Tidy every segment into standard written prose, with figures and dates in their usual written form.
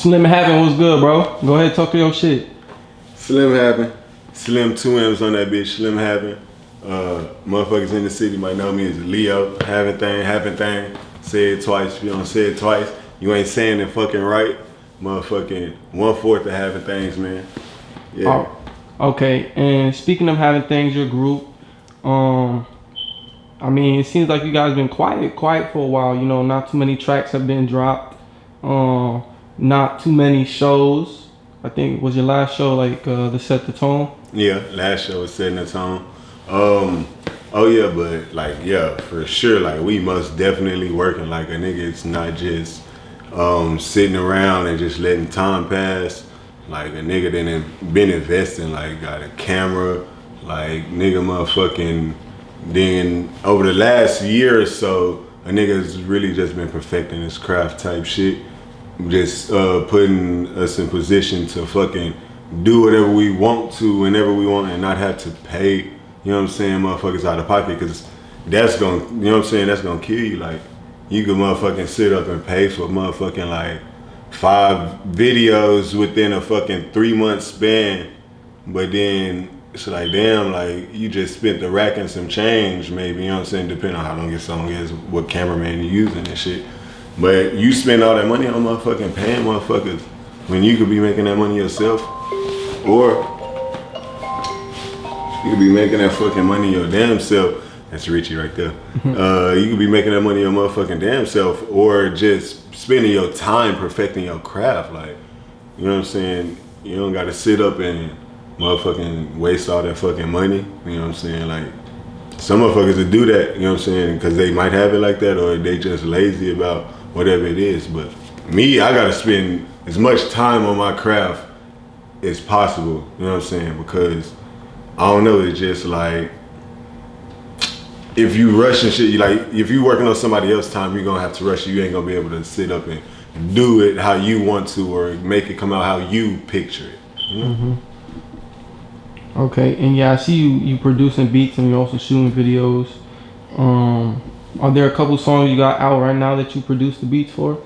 SlimmHavinn, what's good, bro? Go ahead, talk to your shit. SlimmHavinn, Slim 2 M's on that bitch, SlimmHavinn. Motherfuckers in the city might know me as Leo, Havinnthangz. Say it twice, if you don't say it twice, you ain't saying it fucking right. Motherfucking 1/4 of Havinnthangz, man. Yeah. Oh, okay, and speaking of Havinnthangz, your group, I mean, it seems like you guys been quiet for a while. You know, not too many tracks have been dropped. Not too many shows. I think was your last show like to set the tone. Yeah, last show was setting the tone. Oh yeah, but like yeah, for sure. Like we most definitely working. Like a nigga, it's not just sitting around and just letting time pass. Like a nigga then been investing. Like got a camera. Like nigga, motherfucking. Then over the last year or so, a nigga's really just been perfecting his craft type shit. Just putting us in position to fucking do whatever we want to whenever we want and not have to pay, you know what I'm saying, motherfuckers out of pocket, because that's gonna, you know what I'm saying, that's gonna kill you. Like, you could motherfucking sit up and pay for motherfucking like 5 videos within a fucking 3-month span, but then it's like, damn, like, you just spent the rack and some change, maybe, you know what I'm saying, depending on how long your song is, what cameraman you're using and shit. But you spend all that money on motherfucking paying motherfuckers when you could be making that money yourself, or you could be making that fucking money your damn self. That's Richie right there. You could be making that money your motherfucking damn self, or just spending your time perfecting your craft. Like, you know what I'm saying? You don't gotta sit up and motherfucking waste all that fucking money. You know what I'm saying? Like, some motherfuckers that do that, you know what I'm saying, because they might have it like that, or they just lazy about whatever it is. But me, I gotta spend as much time on my craft as possible, you know what I'm saying, because I don't know, it's just like, if you rushing shit, if you working on somebody else's time, you're gonna have to rush it. You ain't gonna be able to sit up and do it how you want to, or make it come out how you picture it. You know? Okay, and yeah, I see you producing beats and you're also shooting videos. Are there a couple songs you got out right now that you produce the beats for?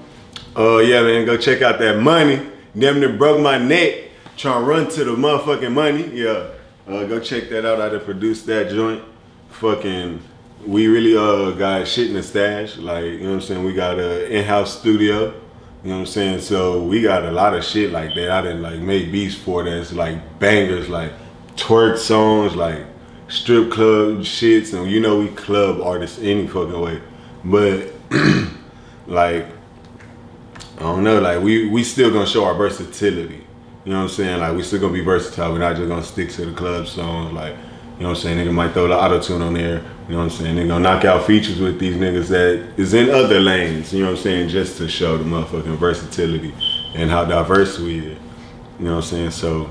Yeah, man, go check out that Money. Damn near broke my neck trying to run to the motherfucking money. Yeah, go check that out. I done produced that joint. Fucking, we really got shit in the stash. Like, you know what I'm saying? We got a in-house studio. You know what I'm saying? So we got a lot of shit like that. I done like made beats for that's like bangers, like twerk songs, like strip club shits, and you know we club artists any fucking way. But like, I don't know, like we still gonna show our versatility. You know what I'm saying? Like we still gonna be versatile. We're not just gonna stick to the club songs. Like, you know what I'm saying? Nigga might throw the auto-tune on there. You know what I'm saying? They gonna knock out features with these niggas that is in other lanes. You know what I'm saying? Just to show the motherfucking versatility and how diverse we is. You know what I'm saying? So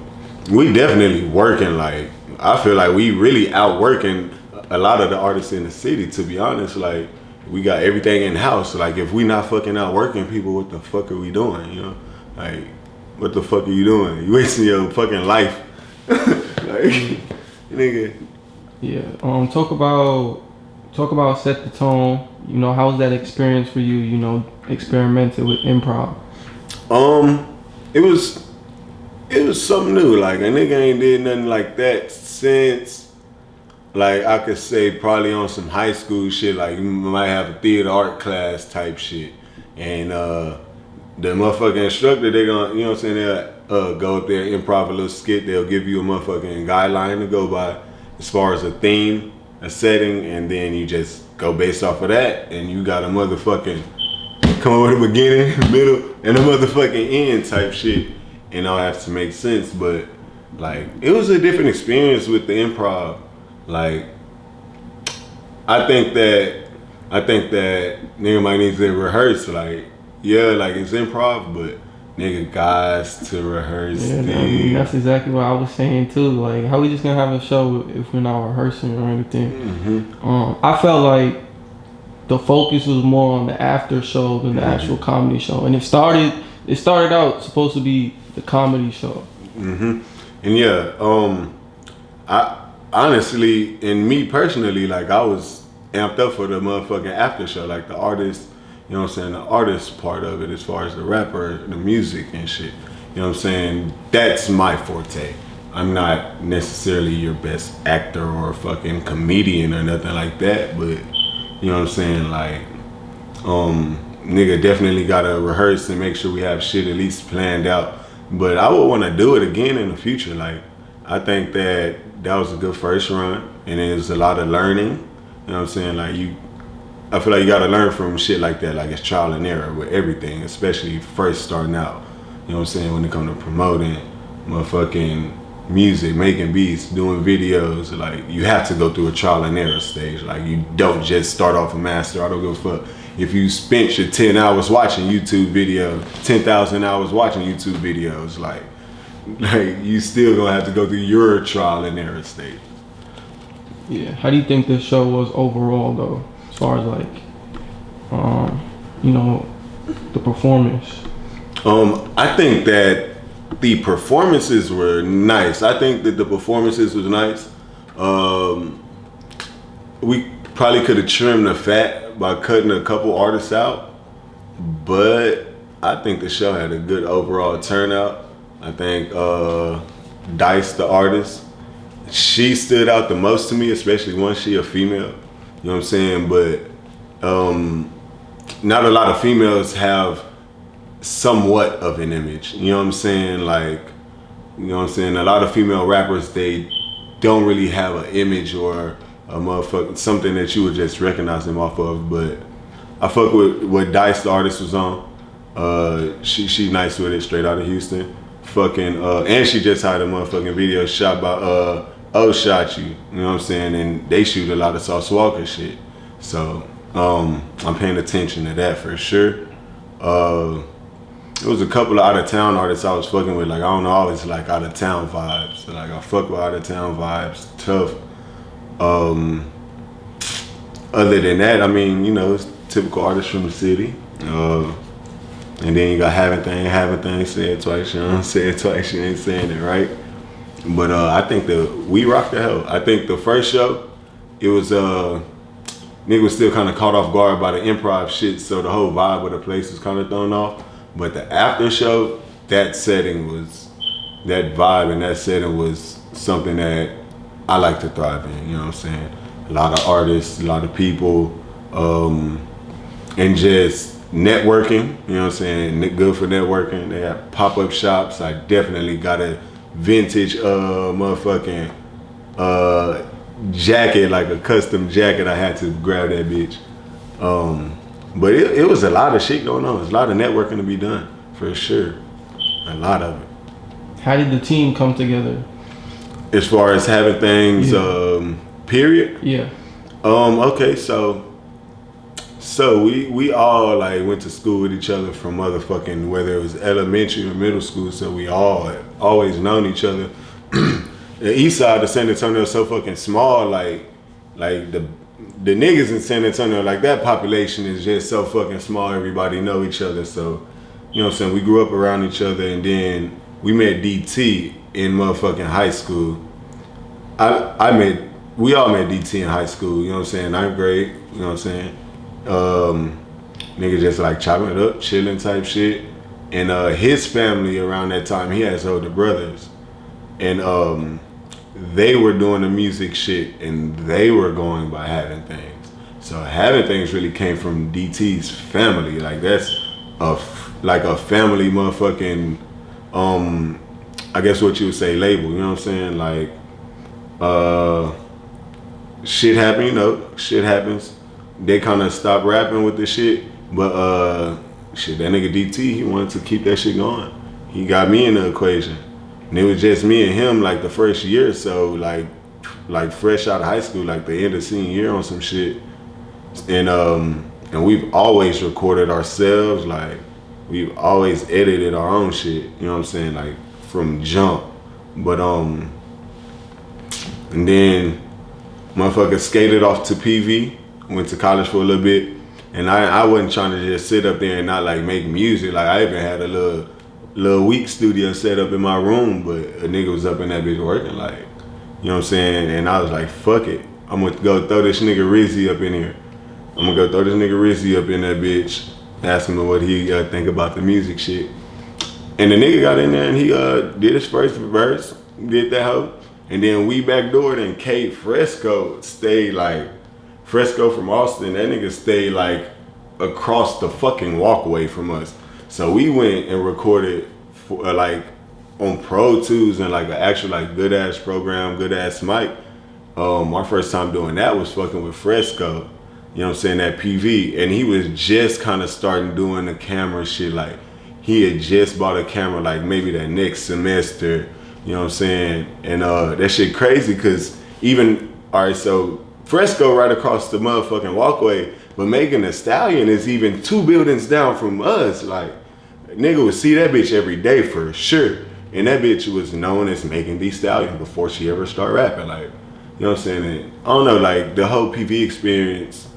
we definitely working. Like, I feel like we really outworking a lot of the artists in the city, to be honest. Like, we got everything in house. Like, if we not fucking outworking people, what the fuck are we doing? You know? Like, what the fuck are you doing? You wasting your fucking life. Like, nigga. Yeah. Talk about set the tone. You know, how was that experience for you? You know, experimenting with improv. It was something new. Like, a nigga ain't did nothing like that since, like, I could say probably on some high school shit. Like, you might have a theater art class type shit, and the motherfucking instructor, they gonna, you know what I'm saying, they'll go up there, improv a little skit. They'll give you a motherfucking guideline to go by as far as a theme, a setting, and then you just go based off of that, and you got a motherfucking come up with a beginning, middle, and a motherfucking end type shit, and all has to make sense. But like, it was a different experience with the improv. Like, I think that nigga might need to rehearse. Like, yeah, like it's improv, but nigga guys to rehearse. Yeah, I mean, that's exactly what I was saying too. Like, how we just gonna have a show if we're not rehearsing or anything? I felt like the focus was more on the after show than the actual comedy show, and it started out supposed to be the comedy show. And yeah, I honestly, and me personally, like I was amped up for the motherfucking after show. Like the artists, you know what I'm saying, the artist part of it as far as the rapper, the music and shit. You know what I'm saying? That's my forte. I'm not necessarily your best actor or fucking comedian or nothing like that, but you know what I'm saying, like, nigga definitely gotta rehearse and make sure we have shit at least planned out. But I would want to do it again in the future. Like, I think that was a good first run, and it was a lot of learning. You know what I'm saying? Like, I feel like you gotta learn from shit like that. Like, it's trial and error with everything, especially first starting out. You know what I'm saying? When it comes to promoting, motherfucking music, making beats, doing videos, like, you have to go through a trial and error stage. Like, you don't just start off a master. I don't give a fuck if you spent your 10 hours watching YouTube videos, 10,000 hours watching YouTube videos, like you still gonna have to go through your trial and error stage. Yeah. How do you think this show was overall, though, as far as like, you know, the performance? I think that the performances were nice. I think that the performances was nice. We probably could have trimmed the fat by cutting a couple artists out, but I think the show had a good overall turnout. I think Dice, the artist, she stood out the most to me, especially once she a female. You know what I'm saying? But not a lot of females have somewhat of an image. You know what I'm saying? Like, you know what I'm saying? A lot of female rappers, they don't really have an image or a motherfucker, something that you would just recognize them off of. But I fuck with what Dice, the artist, was on. She nice with it, straight out of Houston. Fucking and she just had a motherfucking video shot by Oh Shot You. You know what I'm saying? And they shoot a lot of Sauce Walka shit. So I'm paying attention to that for sure. There was a couple of out of town artists I was fucking with. Like, I don't know, I always like out of town vibes. So, like, I fuck with out of town vibes. Tough. Other than that, I mean, you know, it's typical artists from the city. And then you got Havinnthangz, say it twice, you know, say it twice, you ain't saying it right. But I think we rocked the hell. I think the first show, it was nigga was still kind of caught off guard by the improv shit, so the whole vibe of the place was kind of thrown off. But the after show, that vibe and that setting was something that I like to thrive in, you know what I'm saying? A lot of artists, a lot of people, and just networking, you know what I'm saying? Good for networking. They have pop-up shops. I definitely got a vintage motherfucking jacket, like a custom jacket. I had to grab that bitch. But it was a lot of shit going on. There's a lot of networking to be done, for sure. A lot of it. How did the team come together? As far as Havinnthangz, period? Yeah. Okay, so we all like went to school with each other from motherfucking, whether it was elementary or middle school, so we all had always known each other. The east side of San Antonio is so fucking small, like the niggas in San Antonio, like that population is just so fucking small, everybody know each other, so, you know what I'm saying, we grew up around each other, and then we met DT in motherfucking high school. We all met DT in high school, you know what I'm saying, 9th grade, you know what I'm saying. Nigga just like chopping it up, chilling type shit. And his family around that time, he has older brothers. And they were doing the music shit, and they were going by Havinnthangz. So Havinnthangz really came from DT's family. Like, that's a family motherfucking, I guess what you would say, label, you know what I'm saying? Like, shit happened, you know, shit happens. They kind of stopped rapping with the shit, but shit, that nigga DT, he wanted to keep that shit going. He got me in the equation. And it was just me and him like the first year or so, like fresh out of high school, like the end of senior year on some shit. And we've always recorded ourselves, like we've always edited our own shit, you know what I'm saying, like from jump. But and then motherfucker skated off to PV, went to college for a little bit, and I wasn't trying to just sit up there and not like make music. Like, I even had a little weak studio set up in my room, but a nigga was up in that bitch working, like, you know what I'm saying? And I was like, fuck it, I'm gonna go throw this nigga Rizzy up in here. I'm gonna go throw this nigga Rizzy up in that bitch asking him what he think about the music shit. And the nigga got in there and he did his first verse, did that hoe. And then we backdoored and K Fresco stayed like, Fresco from Austin, that nigga stayed like across the fucking walkway from us. So we went and recorded for, like on Pro Tools and like an actual like good ass program, good ass mic. My first time doing that was fucking with Fresco. You know what I'm saying, that PV. And he was just kind of starting doing the camera shit. Like he had just bought a camera like maybe that next semester. You know what I'm saying? And that shit crazy because even, all right, so Fresco right across the motherfucking walkway, but Megan Thee Stallion is even 2 buildings down from us. Like, nigga would see that bitch every day for sure. And that bitch was known as Megan Thee Stallion before she ever started rapping. Like, you know what I'm saying? And I don't know, like the whole PV experience,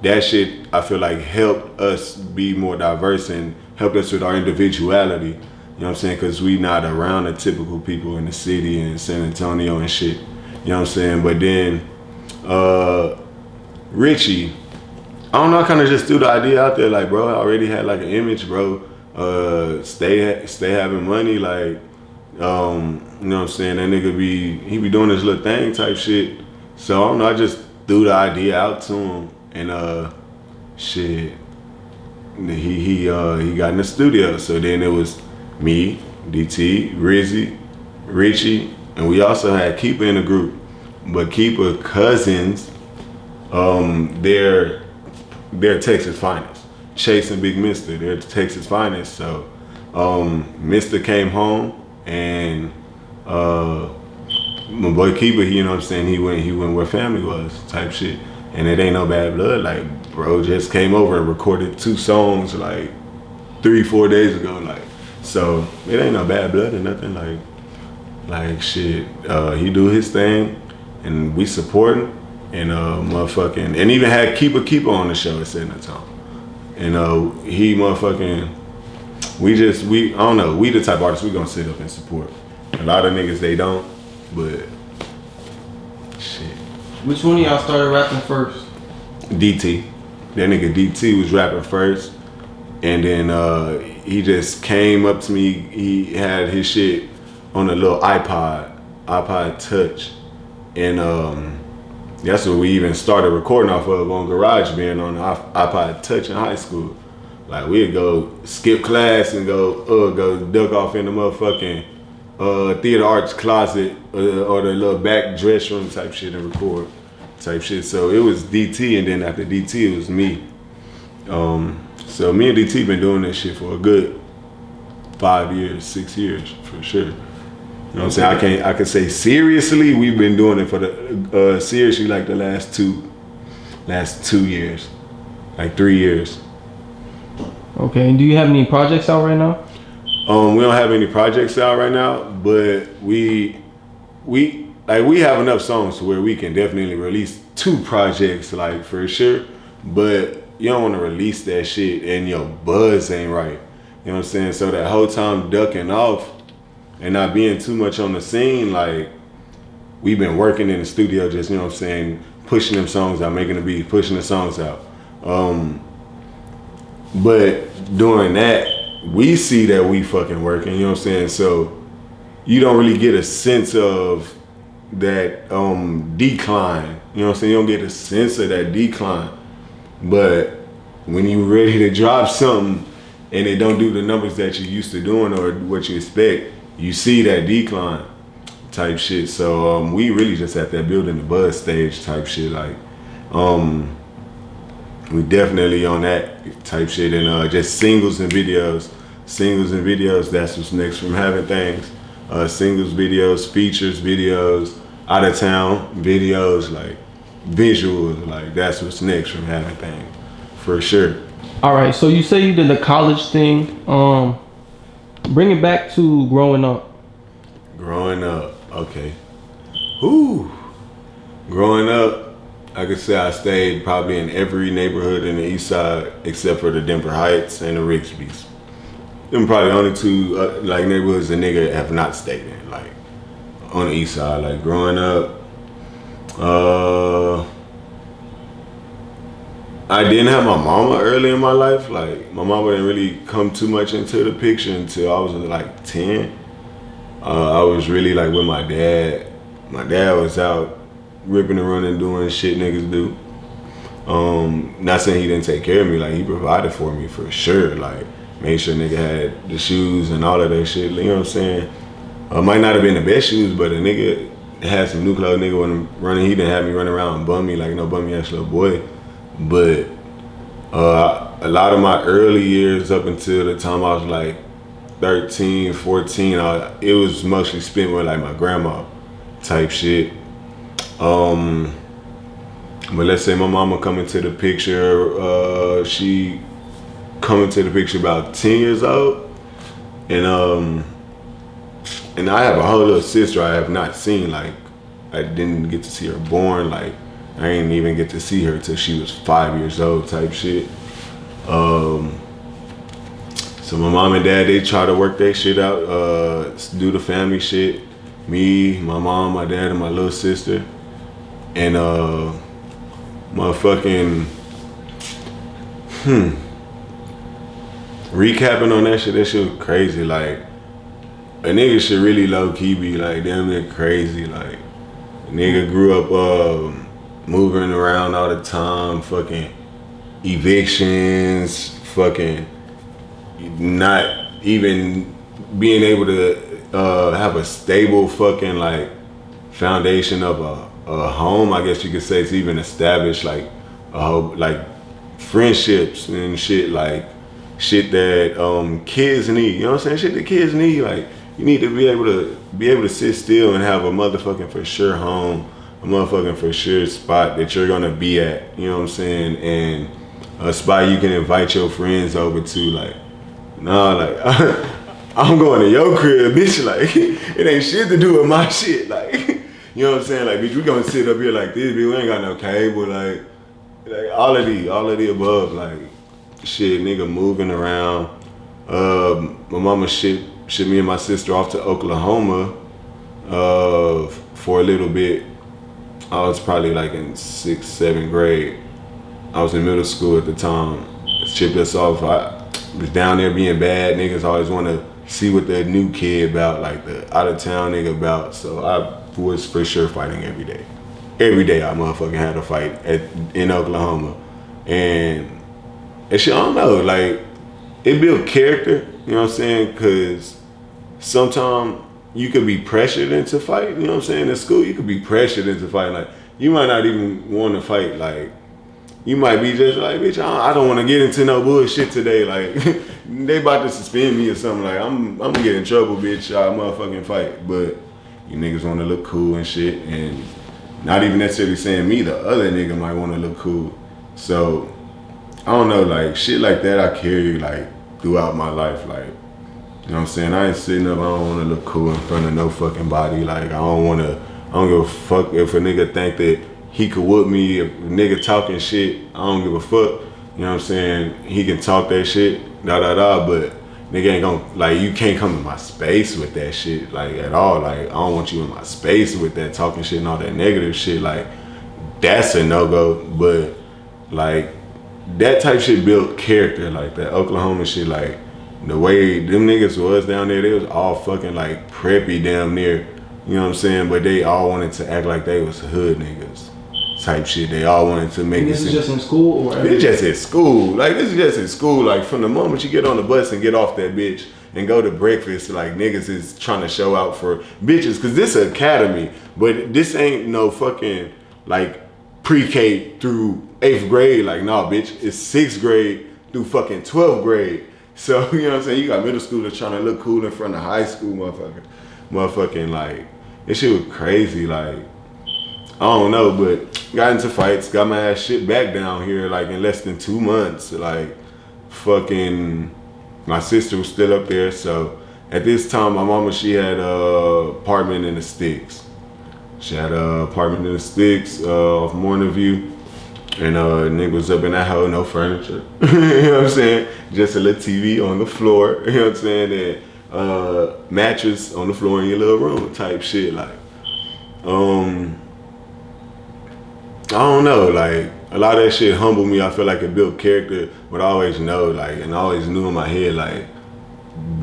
that shit I feel like helped us be more diverse and helped us with our individuality. You know what I'm saying? Because we not around the typical people in the city and San Antonio and shit. You know what I'm saying? But then Richie, I don't know, I kind of just threw the idea out there, like, bro, I already had like an image, bro. Stay having money, like, you know what I'm saying? That nigga he be doing this little thing type shit. So I don't know, I just threw the idea out to him, and shit, he got in the studio. So then it was me, DT, Rizzy, Richie, and we also had Keeper in the group. But Keeper cousins, they're Texas finest. Chase and Big Mister, they're Texas finest. So Mister came home and my boy Keeper, you know what I'm saying, he went where family was type shit. And it ain't no bad blood. Like, bro just came over and recorded 2 songs like 3-4 days ago. Like, so it ain't no bad blood or nothing. Like shit, he do his thing and we support him. And motherfucking, and even had Keeper on the show at San Antonio. And he motherfucking, we I don't know, we the type of artists we gonna sit up and support. A lot of niggas, they don't, but shit. Which one of y'all started rapping first? DT. That nigga DT was rapping first. And then he just came up to me, he had his shit on a little iPod Touch. And that's what we even started recording off of on GarageBand on the iPod Touch in high school. Like, we'd go skip class and go duck off in the motherfucking theater arts closet or the little back dress room type shit and record type shit. So it was DT, and then after DT it was me. So me and DT been doing this shit for a good 5 years, 6 years for sure. You know what I'm saying? I can say seriously, we've been doing it for the seriously like the last 2 years, like 3 years. Okay, and do you have any projects out right now? We don't have any projects out right now, but we have enough songs to where we can definitely release 2 projects, like for sure. But you don't want to release that shit and your buzz ain't right. You know what I'm saying? So that whole time ducking off and not being too much on the scene, like, we've been working in the studio just, you know what I'm saying, pushing them songs out, making the beats, pushing the songs out. But during that, we see that we fucking working, you know what I'm saying? So you don't really get a sense of that decline, you know what I'm saying? You don't get a sense of that decline. But when you ready to drop something and it don't do the numbers that you used to doing or what you expect, you see that decline type shit. So we really just at that building the buzz stage type shit. Like, we definitely on that type shit. And just singles and videos, that's what's next from Havinnthangz. Singles, videos, features, videos, out of town videos, like visuals, like that's what's next from Havinnthangz for sure. All right, so you say you did the college thing. Bring it back to growing up. Growing up, okay. Ooh. Growing up, I could say I stayed probably in every neighborhood in the east side except for the Denver Heights and the Rigsby's. Them probably the only 2 like neighborhoods a nigga have not stayed in, like on the east side. Like growing up, I didn't have my mama early in my life. Like my mama didn't really come too much into the picture until I was like 10. I was really like with my dad. My dad was out ripping and running, doing shit niggas do. Not saying he didn't take care of me. Like he provided for me for sure. Like made sure nigga had the shoes and all of that shit. You know what I'm saying? Might not have been the best shoes, but a nigga had some new clothes. Nigga wasn't running. He didn't have me running around and bum me like no bummy ass little boy. But a lot of my early years up until the time I was like 13, 14, it was mostly spent with like my grandma type shit. But let's say my mama come into the picture, she come into the picture about 10 years old. And I have a whole little sister I have not seen. Like I didn't get to see her born. Like I didn't even get to see her till she was 5 years old type shit. So my mom and dad, they try to work their shit out, do the family shit. Me, my mom, my dad, and my little sister. And motherfucking, recapping on that shit was crazy. Like, a nigga should really low-key be like damn near crazy. Like, a nigga grew up moving around all the time, fucking evictions, fucking not even being able to have a stable fucking like foundation of a home, I guess you could say, to even establish like a whole like friendships and shit, like shit that kids need. You know what I'm saying? Shit that kids need. Like you need to be able to sit still and have a motherfucking for sure home, a motherfucking for sure spot that you're gonna be at. You know what I'm saying? And a spot you can invite your friends over to. Like, nah, like I'm going to your crib, bitch. Like it ain't shit to do with my shit. Like you know what I'm saying? Like bitch, we gonna sit up here like this, bitch. We ain't got no cable. Like all of the above. Like shit, nigga moving around. My mama shipped me and my sister off to Oklahoma for a little bit. I was probably like in 6th, 7th grade. I was in middle school at the time. Shipped us off. I was down there being bad. Niggas always want to see what the new kid about, like the out of town nigga about. So I was for sure fighting every day. Every day I motherfucking had a fight in Oklahoma. And shit, I don't know, like it built character, you know what I'm saying? Cause sometimes you could be pressured into fight, you know what I'm saying? In school, you could be pressured into fighting. Like you might not even want to fight. Like you might be just like, bitch, I don't want to get into no bullshit today. Like they about to suspend me or something. Like I'm gonna get in trouble, bitch. I motherfucking fight. But you niggas want to look cool and shit, and not even necessarily saying me. The other nigga might want to look cool. So I don't know, like shit like that I carry like throughout my life. Like you know what I'm saying? I ain't sitting up. I don't want to look cool in front of no fucking body. Like I don't give a fuck if a nigga think that he could whoop me. If a nigga talking shit, I don't give a fuck. You know what I'm saying? He can talk that shit, but nigga ain't gonna, like, you can't come in my space with that shit, like, at all. Like, I don't want you in my space with that talking shit and all that negative shit. Like, that's a no-go. But, like, that type shit built character. Like, that Oklahoma shit, like, the way them niggas was down there, they was all fucking, like, preppy damn near. You know what I'm saying? But they all wanted to act like they was hood niggas type shit. They all wanted to make it. This is just in school, or it's just at school. Like this is just at school. Like from the moment you get on the bus and get off that bitch and go to breakfast, like niggas is trying to show out for bitches. Cause this is academy, but this ain't no fucking like pre-K through 8th grade. Like nah, bitch, it's 6th grade through fucking 12th grade. So you know what I'm saying? You got middle schoolers trying to look cool in front of high school motherfucking like this shit was crazy. Like I don't know, but got into fights, got my ass shit back down here like in less than 2 months. Like fucking my sister was still up there. So at this time my mama, she had a apartment in the sticks. She had a apartment in the sticks off Morning View. And nigga was up in that hole, no furniture. You know what I'm saying? Just a little TV on the floor, you know what I'm saying? And mattress on the floor in your little room type shit. Like I don't know, like a lot of that shit humbled me. I feel like it built character, but I always know, like, and I always knew in my head, like,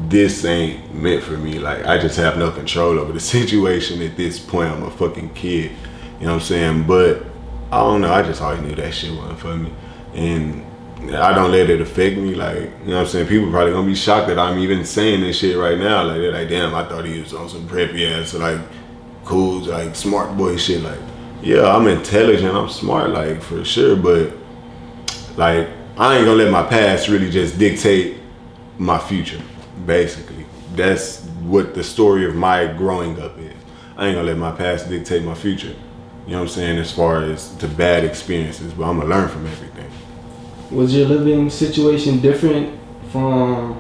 this ain't meant for me. Like, I just have no control over the situation at this point. I'm a fucking kid, you know what I'm saying? But I don't know, I just always knew that shit wasn't for me. And I don't let it affect me, like, you know what I'm saying? People probably gonna be shocked that I'm even saying this shit right now. Like, they're like, damn, I thought he was on some preppy ass, like, cool, like, smart boy shit. Like, yeah, I'm intelligent, I'm smart, like, for sure, but, like, I ain't gonna let my past really just dictate my future, basically. That's what the story of my growing up is. I ain't gonna let my past dictate my future, you know what I'm saying, as far as the bad experiences, but I'm gonna learn from everything. Was your living situation different from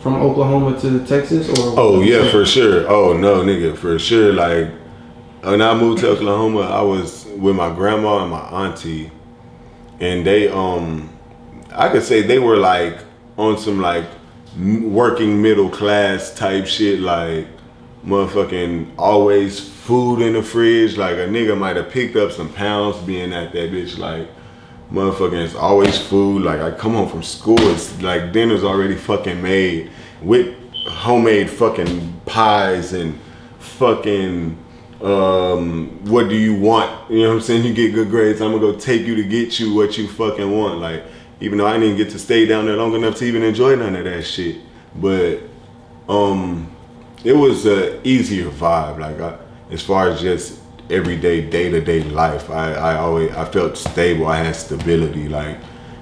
Oklahoma to Texas, or? Oh yeah, for sure. Oh no, nigga, for sure. Like, when I moved to Oklahoma, I was with my grandma and my auntie, and they, I could say they were like on some like working middle class type shit, like motherfucking always food in the fridge. Like, a nigga might have picked up some pounds being at that bitch, like, motherfucking, it's always food. Like, I come home from school, it's like dinner's already fucking made with homemade fucking pies and fucking what do you want? You know what I'm saying? You get good grades, I'm gonna go take you to get you what you fucking want. Like, even though I didn't get to stay down there long enough to even enjoy none of that shit, but it was a easier vibe. Like, as far as just everyday day-to-day life, I felt stable. I had stability, like,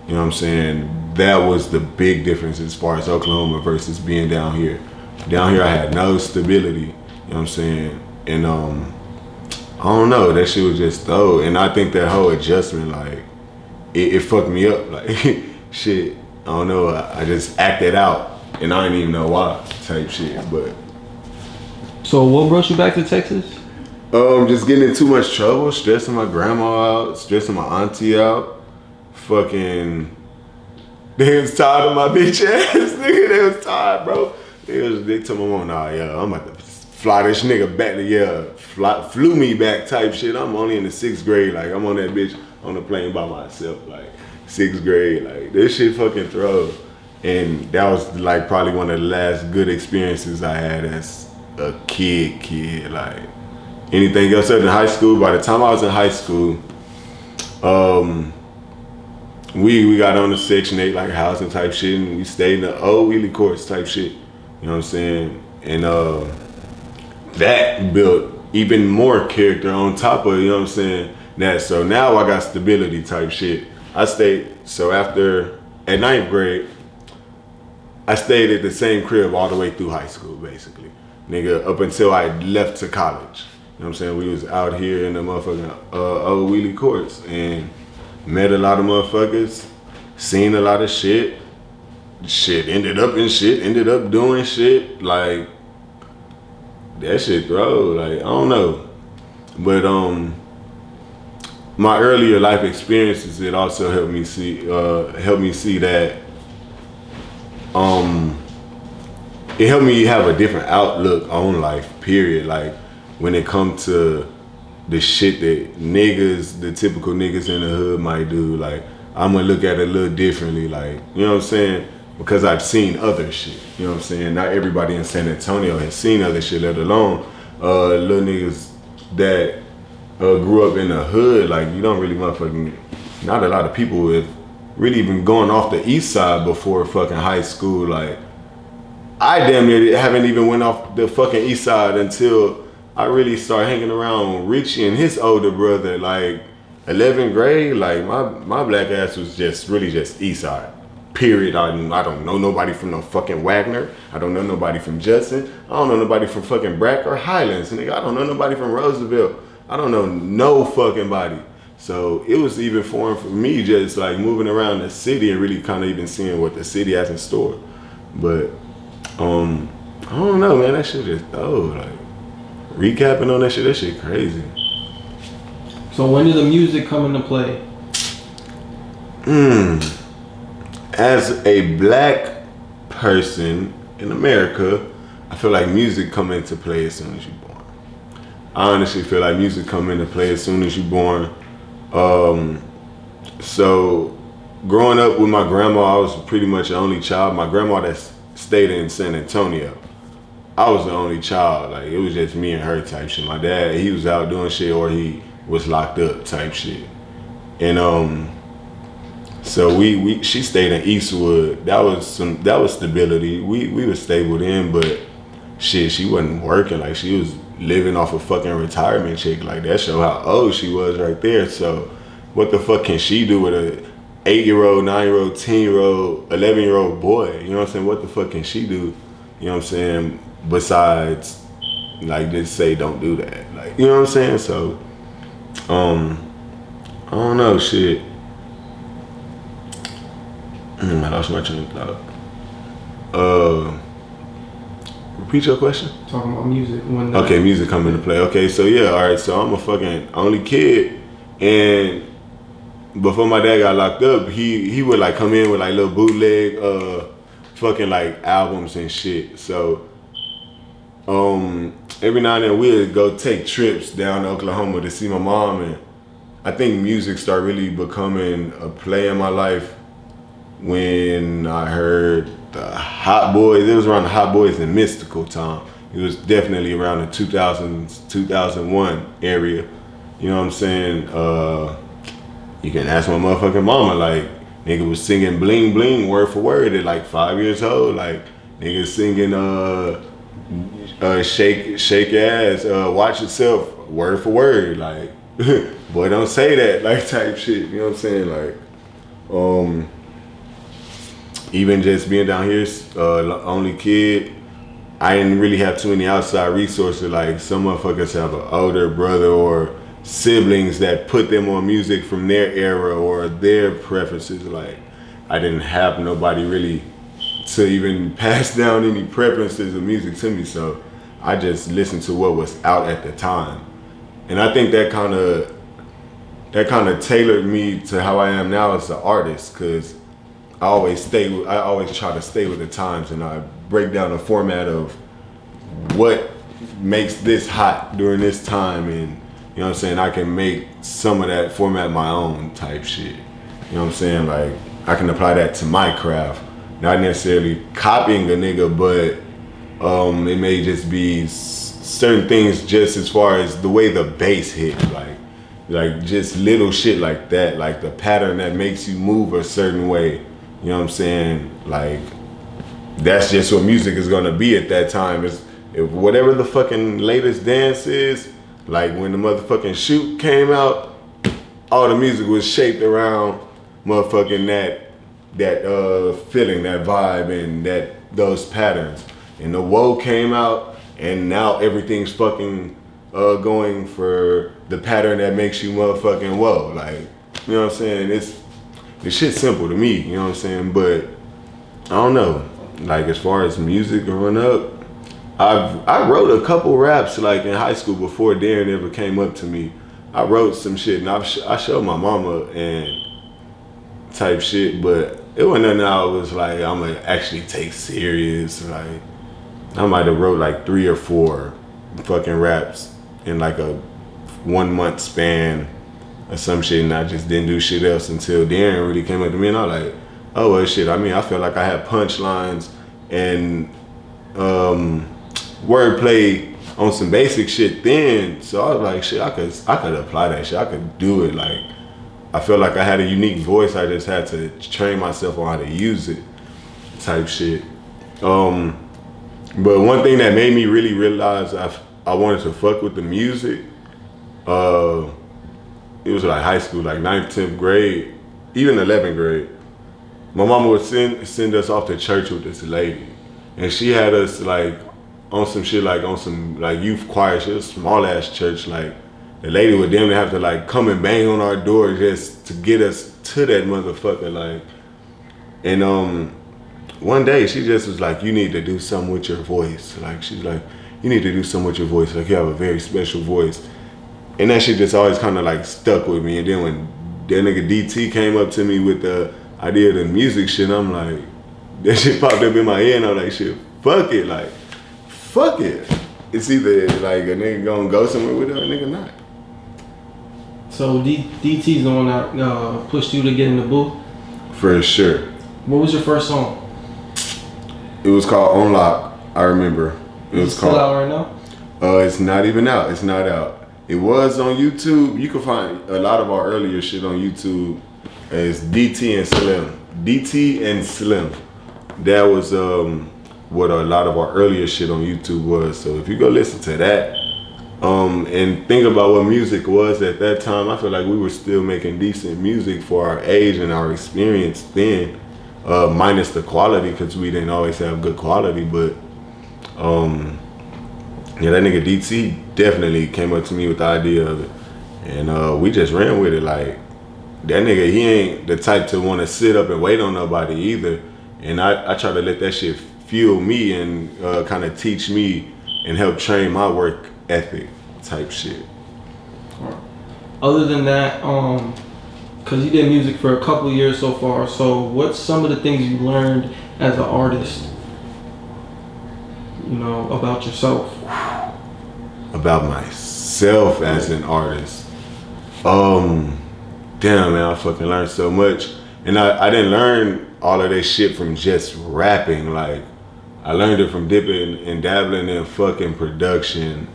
you know what I'm saying? That was the big difference as far as Oklahoma versus being down here. Down here I had no stability, you know what I'm saying? And I don't know, that shit was just and I think that whole adjustment, like, it fucked me up, like, shit, I don't know, I just acted out and I didn't even know why, type shit. But so what brought you back to Texas? Just getting in too much trouble, stressing my grandma out, stressing my auntie out, fucking, they was tired of my bitch ass, nigga, they was tired, bro. They told my mom, nah, yeah, I'm about to fly this nigga back to, flew me back type shit. I'm only in the 6th grade, like, I'm on that bitch on the plane by myself, like, 6th grade, like, this shit fucking throw. And that was, like, probably one of the last good experiences I had as a kid, like, anything else other than high school. By the time I was in high school, we got on the Section 8, like, housing type shit, and we stayed in the old wheelie courts type shit, you know what I'm saying? And that built even more character on top of, you know what I'm saying, that. So now I got stability type shit. I stayed, so after, at 9th grade, I stayed at the same crib all the way through high school, basically. Nigga, up until I left to college. You know what I'm saying? We was out here in the motherfucking old wheelie courts and met a lot of motherfuckers, seen a lot of shit. Ended up doing shit. Like, that shit throw, like, I don't know. But my earlier life experiences, it also helped me see that it helped me have a different outlook on life, period. Like, when it comes to the shit that niggas, the typical niggas in the hood might do, like, I'm gonna look at it a little differently, like, you know what I'm saying? Because I've seen other shit, you know what I'm saying? Not everybody in San Antonio has seen other shit, let alone little niggas that grew up in the hood. Like, you don't really motherfucking, not a lot of people have really been going off the east side before fucking high school. Like, I damn near haven't even went off the fucking east side until I really started hanging around Richie and his older brother, like 11th grade. Like, my black ass was just really just east side, period. I don't know nobody from no fucking Wagner. I don't know nobody from Judson. I don't know nobody from fucking Brack or Highlands. Nigga, I don't know nobody from Roosevelt. I don't know no fucking body. So it was even foreign for me, just like moving around the city and really kind of even seeing what the city has in store. But I don't know, man, that shit just like, recapping on that shit crazy. So when did the music come into play? As a black person in America, I feel like music come into play as soon as you're born. I honestly feel like music come into play as soon as you're born. So growing up with my grandma, I was pretty much the only child. My grandma that stayed in San Antonio, I was the only child. Like, it was just me and her type shit. My dad, he was out doing shit or he was locked up type shit. And so she stayed in Eastwood. That was stability. We were stable then, but shit, she wasn't working. Like, she was living off a fucking retirement check. Like, that show how old she was right there. So what the fuck can she do with a 8-year-old, 9-year-old, 10-year-old, 11-year-old boy? You know what I'm saying? What the fuck can she do? You know what I'm saying? Besides, like, just say don't do that. Like, you know what I'm saying? So, I don't know, shit. I lost my train of thought. Repeat your question? Talking about music. Okay, music come into play. Okay, so yeah, all right. So I'm a fucking only kid, and before my dad got locked up, he would like come in with like little bootleg fucking like albums and shit. So every now and then we'd go take trips down to Oklahoma to see my mom, and I think music started really becoming a play in my life when I heard the Hot Boys. It was around the Hot Boys and Mystical time. It was definitely around the 2000s, 2001 area. You know what I'm saying? You can ask my motherfucking mama, like, nigga was singing Bling Bling word for word at like 5 years old. Like, nigga singing Shake Ass, Watch Yourself word for word. Like, boy, don't say that, like, type shit. You know what I'm saying? Like, even just being down here, only kid, I didn't really have too many outside resources. Like, some motherfuckers have an older brother or siblings that put them on music from their era or their preferences. Like, I didn't have nobody really to even pass down any preferences of music to me, so I just listened to what was out at the time. And I think that kind of tailored me to how I am now as an artist, because I always try to stay with the times, and I break down the format of what makes this hot during this time, and you know what I'm saying, I can make some of that format my own type shit. You know what I'm saying? Like, I can apply that to my craft. Not necessarily copying a nigga, but it may just be certain things, just as far as the way the bass hit, like just little shit like that, like the pattern that makes you move a certain way. You know what I'm saying? Like, that's just what music is gonna be at that time. If whatever the fucking latest dance is, like when the motherfucking shoot came out, all the music was shaped around motherfucking that feeling, that vibe, and those patterns. And the Woe came out, and now everything's fucking going for the pattern that makes you motherfucking whoa. Like, you know what I'm saying? It's shit simple to me, you know what I'm saying? But I don't know. Like, as far as music growing up, I wrote a couple raps like in high school before Darren ever came up to me. I wrote some shit, and I showed my mama and type shit, but it wasn't nothing I was like, I'm gonna actually take serious. Like, I might have wrote like 3 or 4 fucking raps in like a 1 month span or some shit, and I just didn't do shit else until Darren really came up to me, and I was like, oh well, shit. I mean, I felt like I had punchlines and wordplay on some basic shit then, so I was like, shit, I could apply that shit. I could do it. Like, I felt like I had a unique voice. I just had to train myself on how to use it, type shit. But one thing that made me really realize I wanted to fuck with the music, it was like high school, like 9th, 10th grade, even 11th grade. My mama would send us off to church with this lady, and she had us like on some shit, like on some like youth choir shit, small ass church. Like, the lady would damn near have to like come and bang on our door just to get us to that motherfucker. Like, and one day she just was like, you need to do something with your voice. Like, she's like, you need to do something with your voice. Like, you have a very special voice. And that shit just always kind of like stuck with me. And then when that nigga DT came up to me with the idea of the music shit, I'm like, that shit popped up in my head, and I'm like, shit, fuck it. Like, fuck it. It's either like a nigga gonna go somewhere with it or a nigga not. So DT's the one that pushed you to get in the booth? For sure. What was your first song? It was called On Lock, I remember. It was still called, out right now? It's not even out. It's not out. It was on YouTube. You can find a lot of our earlier shit on YouTube. It's DT and Slim. DT and Slim. That was what a lot of our earlier shit on YouTube was. So if you go listen to that, and think about what music was at that time, I feel like we were still making decent music for our age and our experience then, minus the quality, because we didn't always have good quality. But yeah, that nigga DT definitely came up to me with the idea of it, and we just ran with it. Like, that nigga, he ain't the type to want to sit up and wait on nobody either, and I try to let that shit fuel me and kind of teach me and help train my work ethic type shit. Other than that, because you did music for a couple years so far, so what's some of the things you learned as an artist, you know, about yourself? About myself as an artist? Damn, man, I fucking learned so much. And I didn't learn all of that shit from just rapping. Like, I learned it from dipping and dabbling in fucking production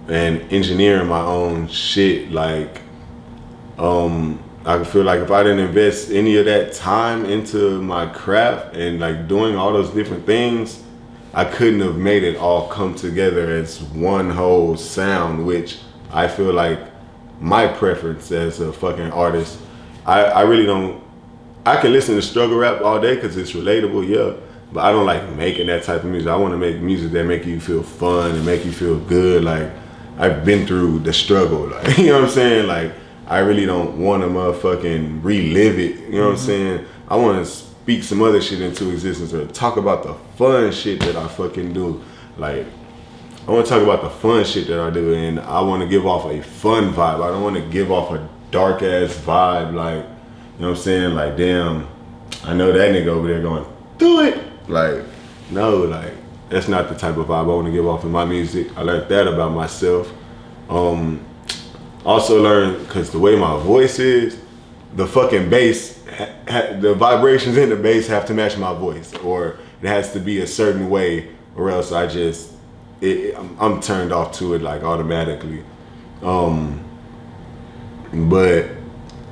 and engineering my own shit. Like, I feel like if I didn't invest any of that time into my craft and like doing all those different things, I couldn't have made it all come together as one whole sound, which I feel like my preference as a fucking artist. I really don't, I can listen to struggle rap all day because it's relatable, yeah, but I don't like making that type of music. I want to make music that make you feel fun and make you feel good. Like, I've been through the struggle, like, you know what I'm saying? Like, I really don't want to motherfucking relive it, you know what I'm saying? I want to speak some other shit into existence or talk about the fun shit that I fucking do. Like, I want to talk about the fun shit that I do, and I want to give off a fun vibe. I don't want to give off a dark ass vibe, like, you know what I'm saying? Like, damn, I know that nigga over there going, do it. Like, no, like, that's not the type of vibe I want to give off in my music. I learned that about myself. Also learned, because the way my voice is, the fucking bass, the vibrations in the bass have to match my voice, or it has to be a certain way, or else I'm turned off to it like automatically. But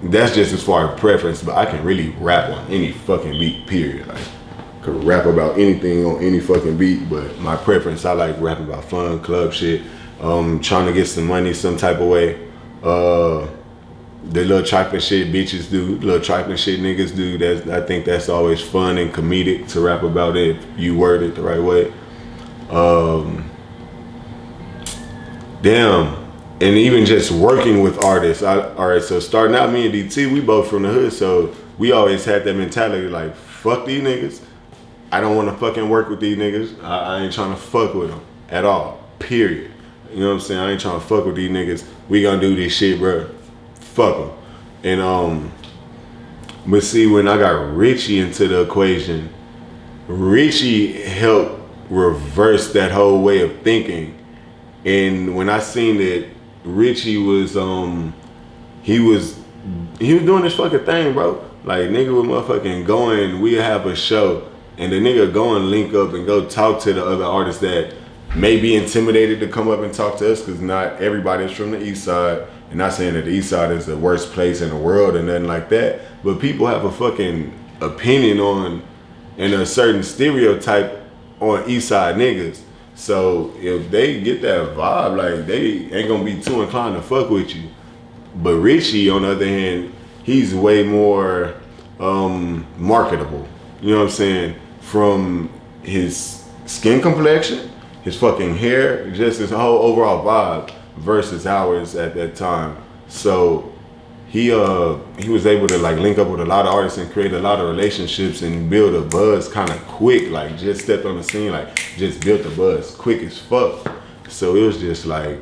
that's just as far as preference, but I can really rap on any fucking beat, period. Like, I could rap about anything on any fucking beat, but my preference, I like rapping about fun, club shit, trying to get some money some type of way. The little trifling shit bitches do, little trifling shit niggas do, I think that's always fun and comedic to rap about it if you word it the right way. Damn. And even just working with artists. Alright, so starting out, me and DT, we both from the hood, so we always had that mentality like, fuck these niggas. I don't want to fucking work with these niggas. I ain't trying to fuck with them at all, period. You know what I'm saying? I ain't trying to fuck with these niggas. We gonna do this shit, bro. Fuck them. And but see, when I got Richie into the equation, Richie helped reverse that whole way of thinking. And when I seen that Richie was he was doing this fucking thing, bro. Like, nigga was motherfucking going, we have a show, and the nigga go and link up and go talk to the other artists that may be intimidated to come up and talk to us, because not everybody's from the east side. And not saying that the east side is the worst place in the world and nothing like that, but people have a fucking opinion on and a certain stereotype on east side niggas. So if they get that vibe, like, they ain't gonna be too inclined to fuck with you. But Richie, on the other hand, he's way more marketable. You know what I'm saying? From his skin complexion, his fucking hair, just his whole overall vibe versus ours at that time. So he was able to like link up with a lot of artists and create a lot of relationships and build a buzz kind of quick. Like, just stepped on the scene, like, just built a buzz quick as fuck. So it was just like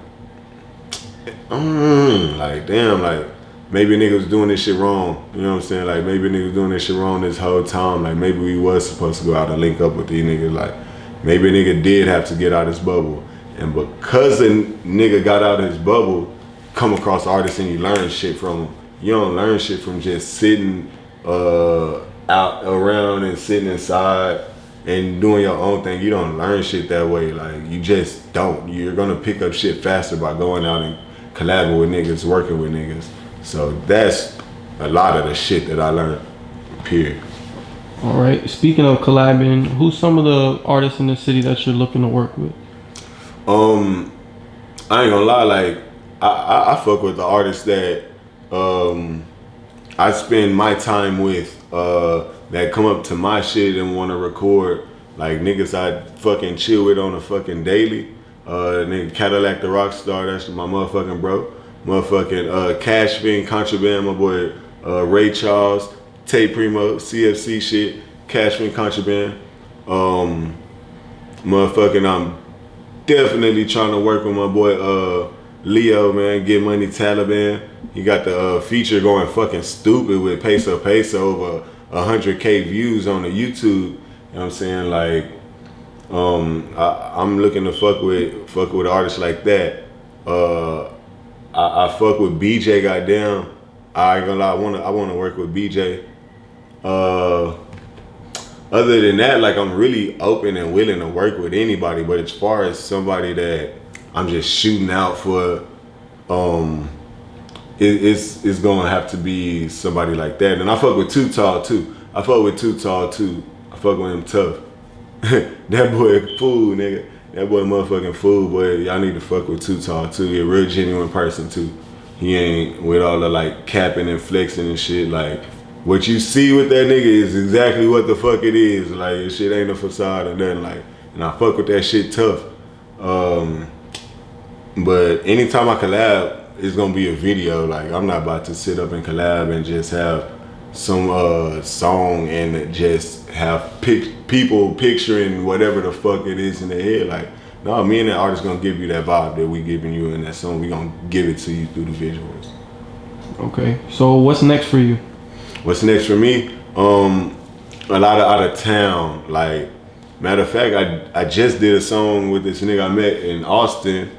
damn, like, maybe a nigga was doing this shit wrong. You know what I'm saying? Like, maybe a nigga was doing this shit wrong this whole time. Like, maybe we was supposed to go out and link up with these niggas. Like, maybe a nigga did have to get out his bubble. And because a nigga got out of his bubble, come across artists and you learn shit from them. You don't learn shit from just sitting out around and sitting inside and doing your own thing. You don't learn shit that way. Like, you just don't. You're gonna pick up shit faster by going out and collabing with niggas, working with niggas. So that's a lot of the shit that I learned, period. All right. Speaking of collabing, who's some of the artists in the city that you're looking to work with? I ain't gonna lie, like, I fuck with the artists that I spend my time with, that come up to my shit and wanna record. Like, niggas I fucking chill with on a fucking daily. Nigga Cadillac the Rockstar, that's my motherfucking bro. Motherfucking KashCutProductions, Contraband, my boy Ray Charles, Tay Primo, CFC shit, KashCutProductions, Contraband. Motherfucking, I'm definitely trying to work with my boy Leo, man, Get Money Taliban. He got the feature going fucking stupid with Peso over 100K views on the YouTube. You know what I'm saying? Like, I'm looking to fuck with artists like that. I fuck with BJ, goddamn. I ain't gonna lie, I wanna work with BJ. Other than that, like, I'm really open and willing to work with anybody, but as far as somebody that I'm just shooting out for, it's gonna have to be somebody like that. And I fuck with Too Tall too. I fuck with him tough. That boy a fool, nigga. That boy motherfucking fool, boy. Y'all need to fuck with Too Tall too. He a real genuine person too. He ain't with all the like capping and flexing and shit. Like, what you see with that nigga is exactly what the fuck it is. Like, this shit ain't a facade or nothing. Like, and I fuck with that shit tough. But anytime I collab, it's gonna be a video. Like, I'm not about to sit up and collab and just have some song and just have people picturing whatever the fuck it is in their head. Like, no, me and that artist gonna give you that vibe that we giving you in that song. We gonna give it to you through the visuals. Okay, so what's next for you? What's next for me? A lot of out of town. Like, matter of fact, I just did a song with this nigga I met in Austin,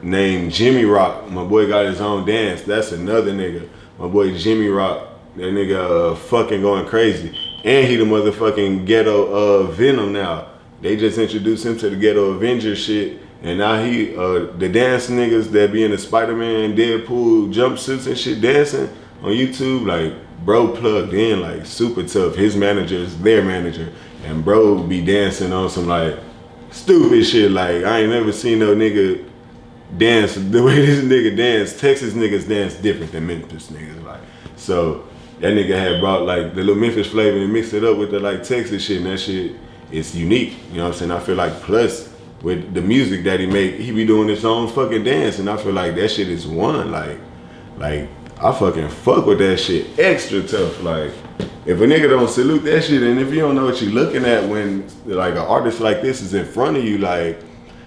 named Jimmy Rock. My boy got his own dance. That's another nigga. My boy Jimmy Rock. That nigga fucking going crazy. And he the motherfucking ghetto Venom now. They just introduced him to the Ghetto Avenger shit. And now he, the dance niggas that be in the Spider-Man, Deadpool jumpsuits and shit dancing on YouTube, like, bro plugged in, like, super tough. His manager is their manager. And bro be dancing on some, like, stupid shit. Like, I ain't never seen no nigga dance the way this nigga dance. Texas niggas dance different than Memphis niggas. Like, so that nigga had brought, like, the little Memphis flavor and mixed it up with the, like, Texas shit. And that shit is unique. You know what I'm saying? I feel like, plus, with the music that he make, he be doing his own fucking dance. And I feel like that shit is one. Like, I fucking fuck with that shit extra tough. Like, if a nigga don't salute that shit, and if you don't know what you're looking at when, like, an artist like this is in front of you, like,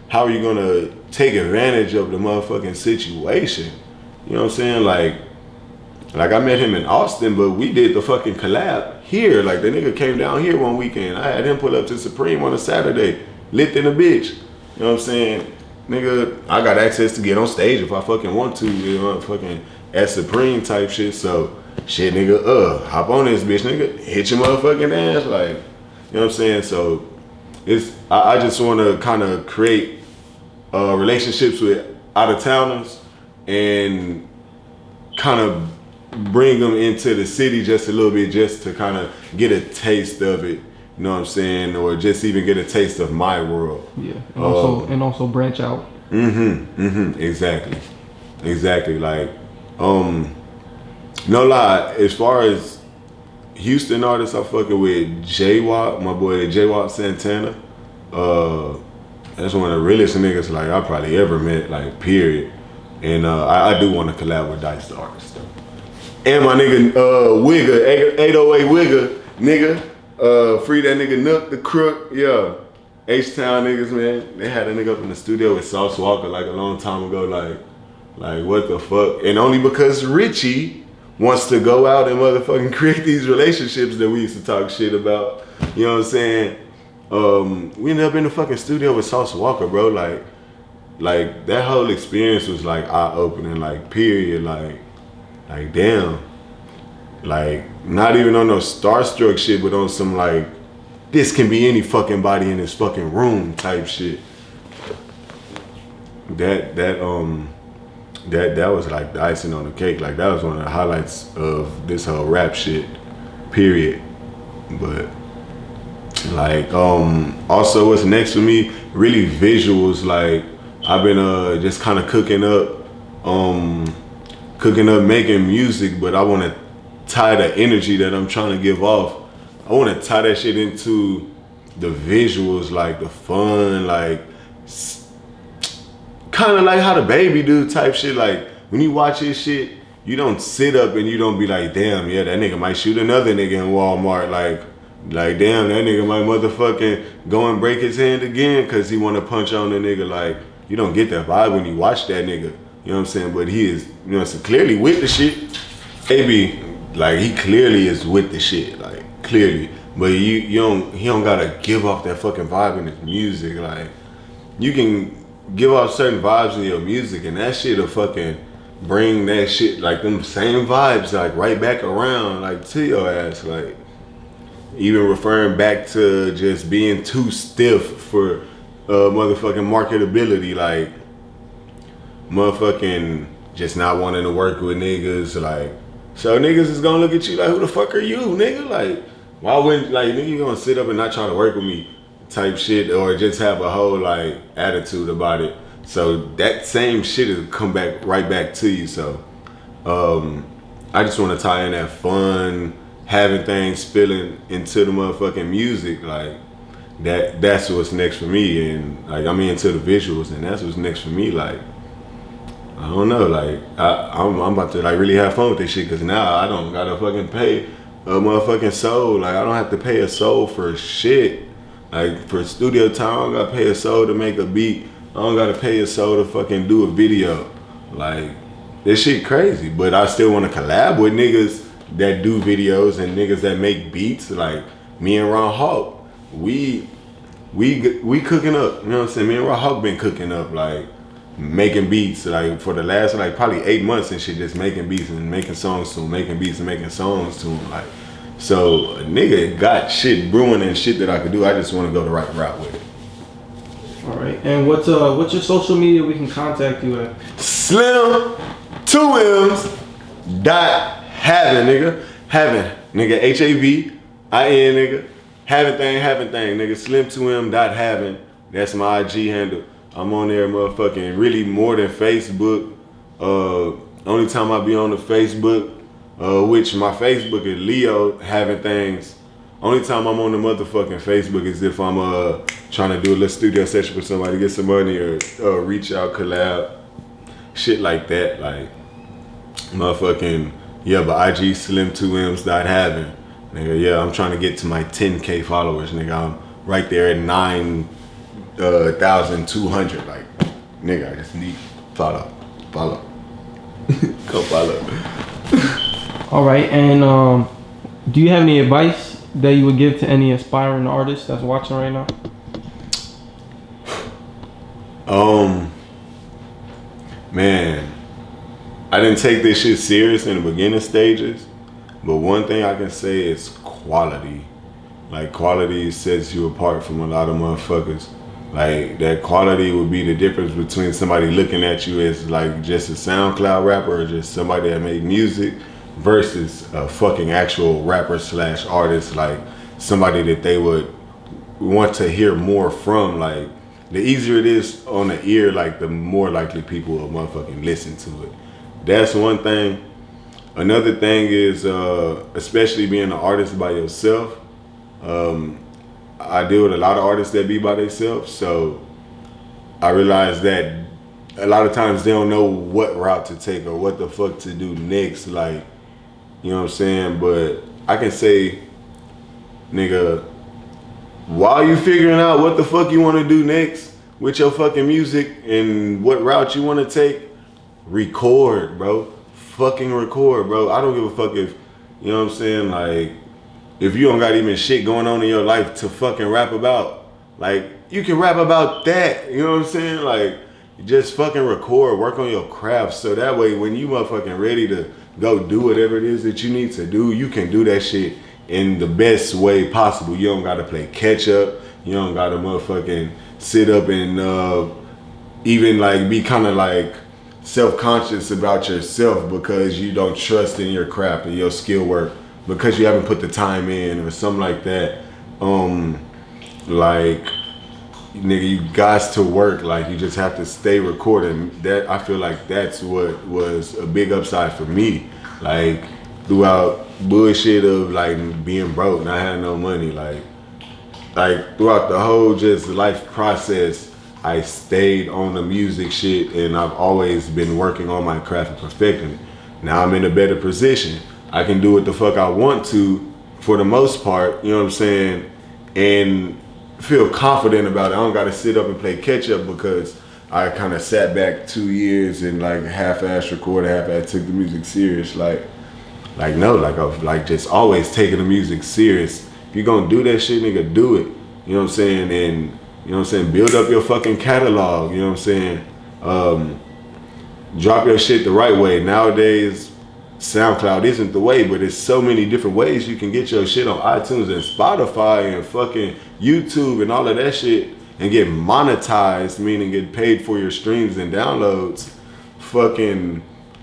how are you gonna take advantage of the motherfucking situation? You know what I'm saying? Like I met him in Austin, but we did the fucking collab here. Like, the nigga came down here one weekend. I had him pull up to Supreme on a Saturday, lit in a bitch. You know what I'm saying? Nigga, I got access to get on stage if I fucking want to, you know, fucking at Supreme type shit. So, shit, nigga, hop on this bitch, nigga, hit your motherfucking ass, like, you know what I'm saying? So, I just want to kind of create relationships with out-of-towners and kind of bring them into the city just a little bit, just to kind of get a taste of it. You know what I'm saying? Or just even get a taste of my world. Yeah, and also branch out. Exactly. Like, no lie, as far as Houston artists, I'm fucking with J-Wop, my boy J-Wop Santana. That's one of the realest niggas, like, I probably ever met, like, period. And I do want to collab with Dice the artist. And my nigga Wigger, 808 Wigger, nigga. Free that nigga Nook the Crook, yeah. H-Town niggas, man. They had a nigga up in the studio with Sauce Walka like a long time ago, like what the fuck? And only because Richie wants to go out and motherfucking create these relationships that we used to talk shit about. You know what I'm saying? We ended up in the fucking studio with Sauce Walka, bro. Like, like that whole experience was like eye opening, like period, like damn, like not even on no starstruck shit, but on some like this can be any fucking body in this fucking room type shit. That was like the icing on the cake. Like that was one of the highlights of this whole rap shit, period. But like also what's next for me, really visuals. Like I've been just kind of cooking up making music, but I want to tie the energy that I'm trying to give off. I want to tie that shit into the visuals, like the fun, like kind of like how the baby do type shit. Like when you watch his shit, you don't sit up and you don't be like, damn, yeah, that nigga might shoot another nigga in Walmart. Like damn, that nigga might motherfucking go and break his hand again because he want to punch on the nigga. Like you don't get that vibe when you watch that nigga. You know what I'm saying? But he is, you know, so clearly with the shit. Baby, like he clearly is with the shit, like clearly. But he don't gotta give off that fucking vibe in his music. Like you can give off certain vibes in your music, and that shit'll fucking bring that shit, like them same vibes, like right back around, like to your ass. Like even referring back to just being too stiff for motherfucking marketability, like motherfucking just not wanting to work with niggas. Like so niggas is gonna look at you like, who the fuck are you, nigga? Like why wouldn't, like, nigga, you gonna sit up and not try to work with me type shit, or just have a whole like attitude about it. So that same shit will come back right back to you. So I just want to tie in that fun, having things feeling into the motherfucking music. Like that's what's next for me. And like I'm into the visuals, and that's what's next for me. Like I don't know, like I'm about to like really have fun with this shit, because now I don't gotta fucking pay a motherfucking soul. Like I don't have to pay a soul for shit. Like for studio time, I don't gotta pay a soul to make a beat. I don't gotta pay a soul to fucking do a video. Like this shit crazy. But I still wanna collab with niggas that do videos and niggas that make beats. Like me and Ron Hawk, we cooking up. You know what I'm saying? Me and Ron Hawk been cooking up, like making beats like for the last like probably 8 months and shit, just making beats and making songs to him, making beats and making songs to him. Like so a nigga got shit brewing and shit that I could do. I just want to go the right route with it. All right. And what's your social media we can contact you at? Slim 2 M's .Havin, nigga. Havin, nigga. HAVIN, nigga. Havinnthangz, nigga. Slim 2 M .Havin. That's my IG handle. I'm on there, motherfucking, really more than Facebook. Only time I be on the Facebook, which my Facebook is Leo Havinnthangz. Only time I'm on the motherfucking Facebook is if I'm trying to do a little studio session for somebody, get some money, or reach out, collab, shit like that. Like motherfucking, yeah, but IG Slim 2 M's .Havin. Nigga, yeah, I'm trying to get to my 10K followers, nigga. I'm right there at 9,200. Like, nigga, I just need follow. Go follow. All right, and do you have any advice that you would give to any aspiring artist that's watching right now? Man, I didn't take this shit serious in the beginning stages, but one thing I can say is quality. Like, quality sets you apart from a lot of motherfuckers. Like, that quality would be the difference between somebody looking at you as like just a SoundCloud rapper or just somebody that made music versus a fucking actual rapper / artist, like somebody that they would want to hear more from. Like, the easier it is on the ear, like the more likely people will motherfucking listen to it. That's one thing. Another thing is, especially being an artist by yourself, I deal with a lot of artists that be by themselves, so I realize that a lot of times they don't know what route to take or what the fuck to do next. Like, you know what I'm saying? But I can say, nigga, while you figuring out what the fuck you want to do next with your fucking music and what route you want to take, record, bro. Fucking record, bro. I don't give a fuck if, you know what I'm saying, like, if you don't got even shit going on in your life to fucking rap about. Like, you can rap about that, you know what I'm saying? Like, just fucking record, work on your craft, so that way when you motherfucking ready to go do whatever it is that you need to do, you can do that shit in the best way possible. You don't gotta play catch up. You don't gotta motherfucking sit up and even like be kind of like self-conscious about yourself because you don't trust in your craft and your skill work because you haven't put the time in or something like that. Like, nigga, you got to work. Like, you just have to stay recording. That, I feel like that's what was a big upside for me. Like, throughout bullshit of like being broke, not having no money, like throughout the whole just life process, I stayed on the music shit, and I've always been working on my craft and perfecting it. Now I'm in a better position. I can do what the fuck I want to for the most part, you know what I'm saying, and feel confident about it. I don't gotta sit up and play catch up because I kind of sat back 2 years and like half-ass recorded, half-ass took the music serious. Like no, I've like just always taking the music serious. If you're gonna do that shit, nigga, do it. You know what I'm saying? And you know what I'm saying, build up your fucking catalog, you know what I'm saying? Drop your shit the right way. Nowadays, SoundCloud isn't the way, but there's so many different ways you can get your shit on iTunes and Spotify and fucking YouTube and all of that shit and get monetized, meaning get paid for your streams and downloads. Fucking,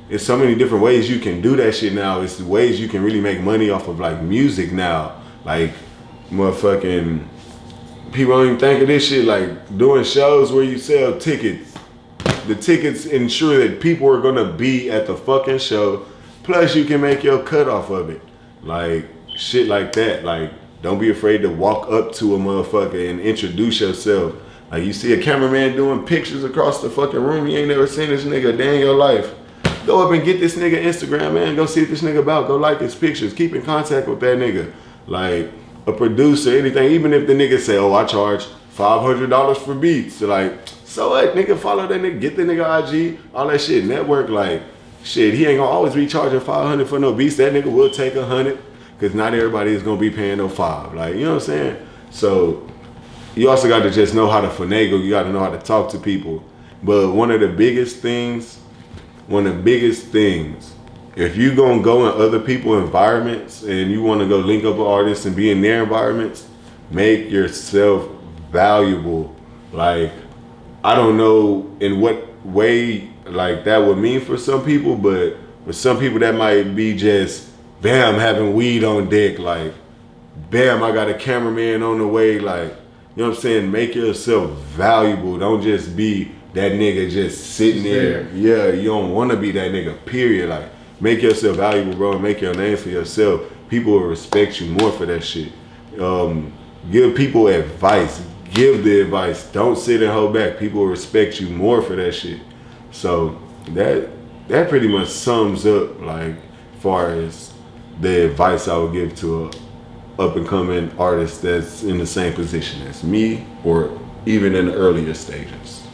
there's so many different ways you can do that shit now. It's ways you can really make money off of like music now. Like, motherfucking, people don't even think of this shit, like doing shows where you sell tickets. The tickets ensure that people are gonna be at the fucking show, plus you can make your cut off of it. Like, shit like that. Like, don't be afraid to walk up to a motherfucker and introduce yourself. Like, you see a cameraman doing pictures across the fucking room, you ain't never seen this nigga a day in your life. Go up and get this nigga Instagram, man. Go see what this nigga about. Go like his pictures. Keep in contact with that nigga. Like, a producer, anything, even if the nigga say, oh, I charge $500 for beats. Like, so what, nigga, follow that nigga, get the nigga IG, all that shit, network. Like, shit, he ain't gonna always be charging $500 for no beats. That nigga will take $100, because not everybody is gonna be paying no $5. Like, you know what I'm saying? So, you also got to just know how to finagle. You got to know how to talk to people. But one of the biggest things, if you gonna go in other people's environments and you wanna go link up with artists and be in their environments, make yourself valuable. Like, I don't know in what way like that would mean for some people, but for some people that might be just, bam, having weed on deck. Like, bam, I got a cameraman on the way. Like, you know what I'm saying? Make yourself valuable. Don't just be that nigga just sitting there. Yeah, you don't want to be that nigga, period. Like, make yourself valuable, bro. Make your name for yourself. People will respect you more for that shit. Give people advice. Give the advice. Don't sit and hold back. People will respect you more for that shit. So that pretty much sums up, like, far as the advice I would give to a up and coming artist that's in the same position as me or even in the earlier stages.